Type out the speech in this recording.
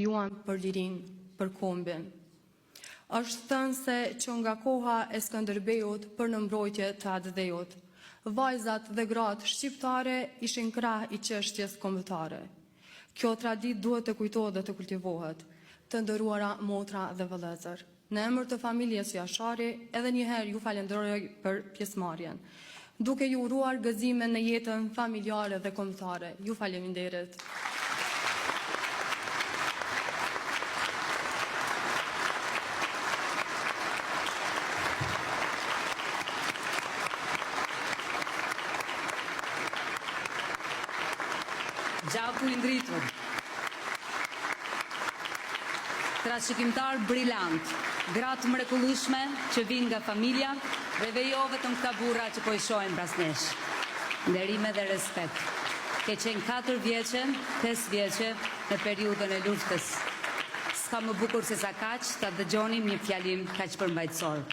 juan për lirin, për kombin. Është thënë se që nga koha e Skënderbeut për në mbrojtje të Atë-Dheut, vajzat dhe gratë shqiptare ishin krah i çështjes kombëtare. Kjo traditë duhet të kujtohet dhe të kultivohet, të nderuara motra dhe vëllezër. Në emër të familjes Jashari, edhe njëherë ju falenderoj për pjesëmarrjen, duke ju uruar gëzime në jetën familjare dhe kombëtare. Ju faleminderit. Gjaku i ndritur. Trashëgimtar brillant, gratë mrekullueshme që vinë nga familja, dhe jo vetëm këta burra që po i shohin brasnesh. Nderime dhe respekt. Ke qenë 4 vjeçe, 5 vjeçe në periudhën e luftës. S'ka më bukur se sa kaq ta dëgjonim një fjalim kaq përmbajtësor.